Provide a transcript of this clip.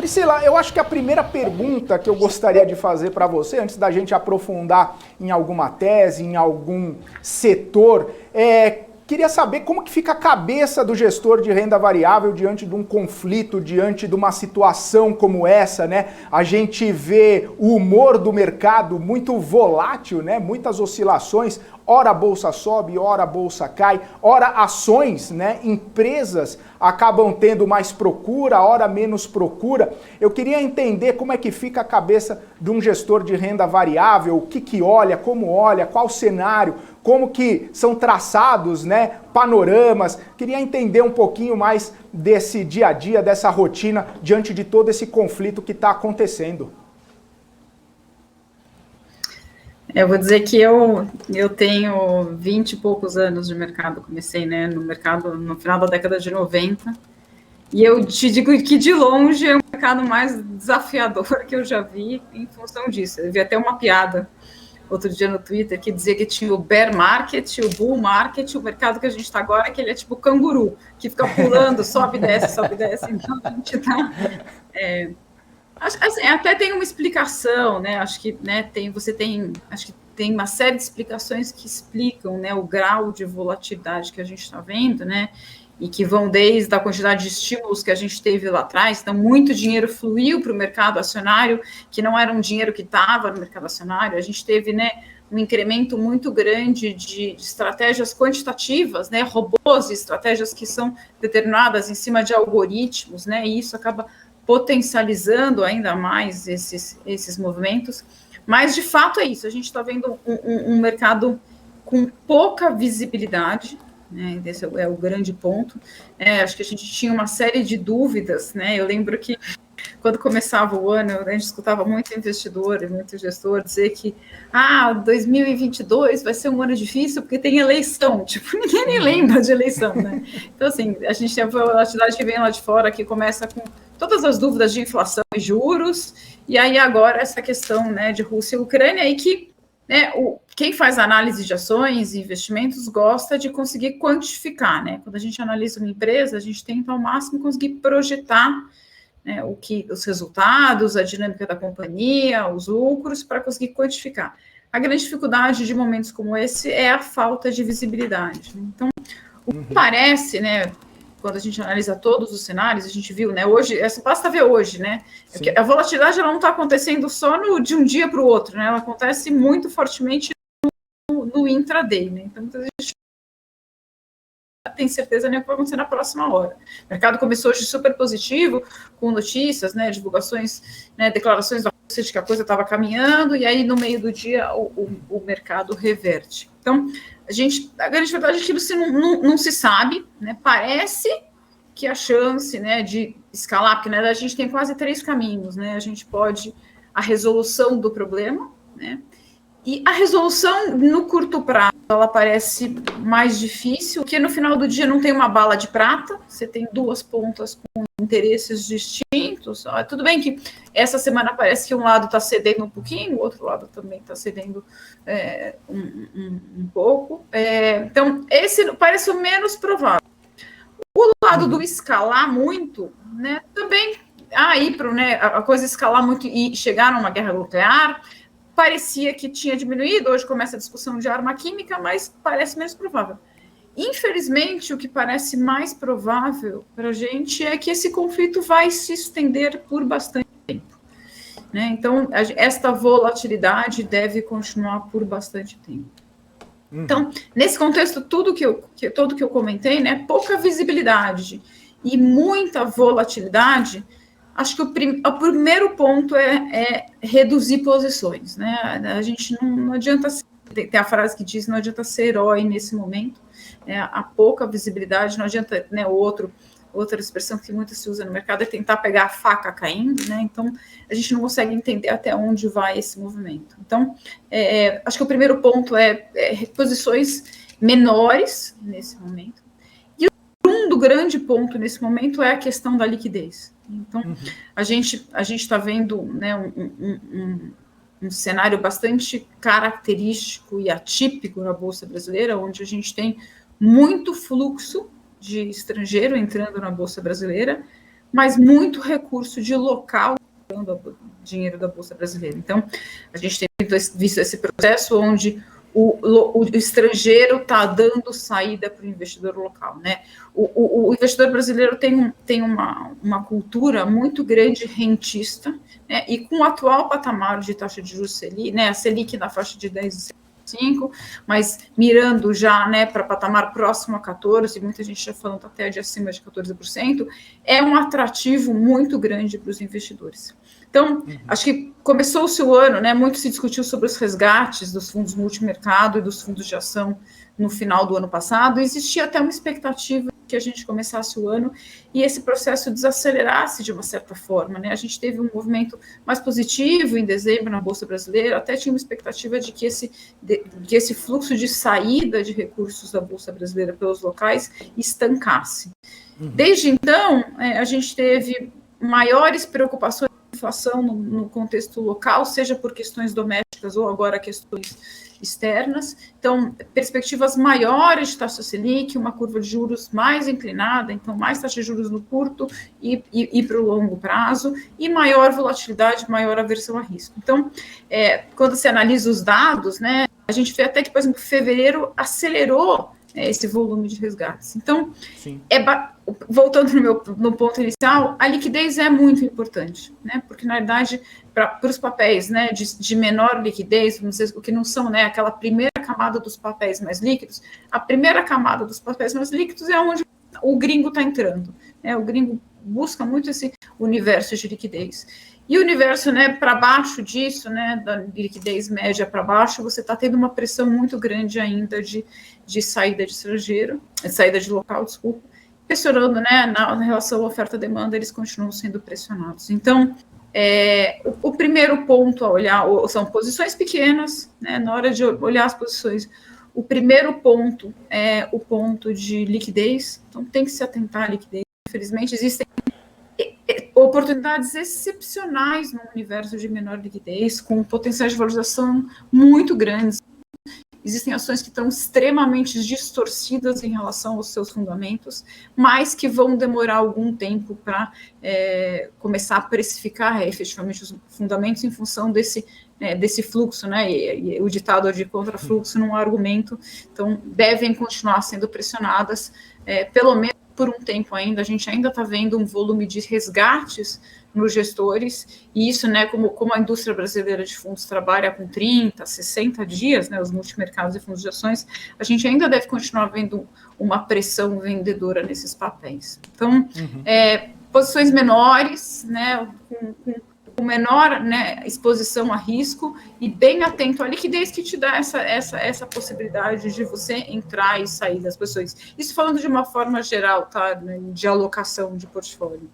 Priscila, eu acho que a primeira pergunta que eu gostaria de fazer para você, antes da gente aprofundar em alguma tese, em algum setor, queria saber como que fica a cabeça do gestor de renda variável diante de um conflito, diante de uma situação como essa, né? A gente vê o humor do mercado muito volátil, né? Muitas oscilações, ora a bolsa sobe, ora a bolsa cai, ora ações, né? Empresas acabam tendo mais procura, ora menos procura. Eu queria entender como é que fica a cabeça de um gestor de renda variável, o que olha, como olha, qual cenário, como que são traçados, né, panoramas. Queria entender um pouquinho mais desse dia a dia, dessa rotina, diante de todo esse conflito que está acontecendo. Eu vou dizer que eu tenho 20 e poucos anos de mercado, comecei, né, no mercado no final da década de 90, e eu te digo que de longe é o mercado mais desafiador que eu já vi em função disso. Eu vi até uma piada outro dia no Twitter que dizia que tinha o bear market, o bull market, o mercado que a gente está agora, que ele é tipo canguru, que fica pulando, sobe e desce, então a gente está... Assim, até tem uma explicação, né? Acho que, né, acho que tem uma série de explicações que explicam, né, o grau de volatilidade que a gente está vendo, né? E que vão desde a quantidade de estímulos que a gente teve lá atrás. Então, muito dinheiro fluiu para o mercado acionário, que não era um dinheiro que estava no mercado acionário. A gente teve, né, um incremento muito grande de estratégias quantitativas, né, robôs e estratégias que são determinadas em cima de algoritmos, né, e isso acaba potencializando ainda mais esses movimentos. Mas, de fato, é isso. A gente está vendo um mercado com pouca visibilidade, né? Esse é o grande ponto. Acho que a gente tinha uma série de dúvidas, né? Eu lembro que quando começava o ano, a gente escutava muito investidor e muito gestor dizer que 2022 vai ser um ano difícil porque tem eleição. Tipo, ninguém nem lembra de eleição, né? Então, assim, a gente tem a volatilidade que vem lá de fora, que começa com todas as dúvidas de inflação e juros, e aí agora essa questão, né, de Rússia e Ucrânia, e que, né, quem faz análise de ações e investimentos gosta de conseguir quantificar, né? Quando a gente analisa uma empresa, a gente tenta ao máximo conseguir projetar, né, os resultados, a dinâmica da companhia, os lucros, para conseguir quantificar. A grande dificuldade de momentos como esse é a falta de visibilidade. Então, o que parece, né, quando a gente analisa todos os cenários, a gente viu, né, hoje, basta ver hoje, né, a volatilidade ela não está acontecendo só de um dia para o outro, né, ela acontece muito fortemente no intraday, né, então muitas vezes tem certeza nem o que vai acontecer na próxima hora. O mercado começou hoje super positivo, com notícias, né, divulgações, né, declarações da Rússia de que a coisa estava caminhando, e aí no meio do dia o mercado reverte. Então, a grande verdade é que isso não se sabe, né, parece que a chance, né, de escalar, porque, né, a gente tem quase 3 caminhos, né, a gente pode a resolução do problema, né, e a resolução no curto prazo, ela parece mais difícil, porque no final do dia não tem uma bala de prata, você tem 2 pontas com interesses distintos. Tudo bem que essa semana parece que um lado está cedendo um pouquinho, o outro lado também está cedendo um pouco. Então, esse parece o menos provável. O lado do escalar muito, né, também né, a coisa escalar muito e chegar numa guerra nuclear, parecia que tinha diminuído, hoje começa a discussão de arma química, mas parece menos provável. Infelizmente, o que parece mais provável para a gente é que esse conflito vai se estender por bastante tempo, né? Então, esta volatilidade deve continuar por bastante tempo. Então, nesse contexto, tudo que eu comentei, né, pouca visibilidade e muita volatilidade, acho que o primeiro ponto é reduzir posições, né? A gente não adianta tem a frase que diz, não adianta ser herói nesse momento, a pouca visibilidade, não adianta, né, outra expressão que muito se usa no mercado é tentar pegar a faca caindo, né? Então, a gente não consegue entender até onde vai esse movimento. Então, acho que o primeiro ponto é posições menores nesse momento. E o segundo grande ponto nesse momento é a questão da liquidez. Então, a gente está vendo, né, um cenário bastante característico e atípico na Bolsa Brasileira, onde a gente tem muito fluxo de estrangeiro entrando na Bolsa Brasileira, mas muito recurso de local dinheiro da Bolsa Brasileira. Então, a gente tem visto esse processo onde o estrangeiro está dando saída para o investidor local, né? O investidor brasileiro tem uma cultura muito grande rentista, né? E com o atual patamar de taxa de juros Selic, né? A Selic na faixa de 10,5, mas mirando já, né, para patamar próximo a 14%, muita gente já falando até de acima de 14%, é um atrativo muito grande para os investidores. Então, acho que começou-se o ano, né, muito se discutiu sobre os resgates dos fundos multimercado e dos fundos de ação no final do ano passado, existia até uma expectativa que a gente começasse o ano e esse processo desacelerasse de uma certa forma, né? A gente teve um movimento mais positivo em dezembro na Bolsa Brasileira, até tinha uma expectativa de que esse fluxo de saída de recursos da Bolsa Brasileira pelos locais estancasse. Desde então, a gente teve maiores preocupações com a inflação no contexto local, seja por questões domésticas ou agora questões externas. Então, perspectivas maiores de taxa Selic, uma curva de juros mais inclinada, então mais taxa de juros no curto e para o longo prazo, e maior volatilidade, maior aversão a risco. Então, quando se analisa os dados, né, a gente vê até que, por exemplo, fevereiro acelerou esse volume de resgates. Então, voltando no ponto inicial, a liquidez é muito importante, né? Porque, na verdade, para os papéis, né, de menor liquidez, vamos dizer, o que não são, né, aquela primeira camada dos papéis mais líquidos, a primeira camada dos papéis mais líquidos é onde o gringo está entrando, né? O gringo busca muito esse universo de liquidez. E o universo, né, para baixo disso, né, da liquidez média para baixo, você está tendo uma pressão muito grande ainda de saída de estrangeiro, saída de local, desculpa, pressionando, né, na relação oferta-demanda, eles continuam sendo pressionados. Então, o primeiro ponto a olhar são posições pequenas, né, na hora de olhar as posições, o primeiro ponto é o ponto de liquidez, então tem que se atentar à liquidez. Infelizmente, existem oportunidades excepcionais no universo de menor liquidez, com potenciais de valorização muito grandes. Existem ações que estão extremamente distorcidas em relação aos seus fundamentos, mas que vão demorar algum tempo para começar a precificar efetivamente os fundamentos em função desse fluxo, né? E o ditado de contrafluxo não é argumento, então devem continuar sendo pressionadas, pelo menos por um tempo ainda. A gente ainda está vendo um volume de resgates nos gestores, e isso, né, como a indústria brasileira de fundos trabalha com 30, 60 dias, né, os multimercados e fundos de ações, a gente ainda deve continuar vendo uma pressão vendedora nesses papéis. Então, posições menores, né, com menor, né, exposição a risco e bem atento à liquidez, que te dá essa possibilidade de você entrar e sair das posições. Isso falando de uma forma geral, tá, né, de alocação de portfólio.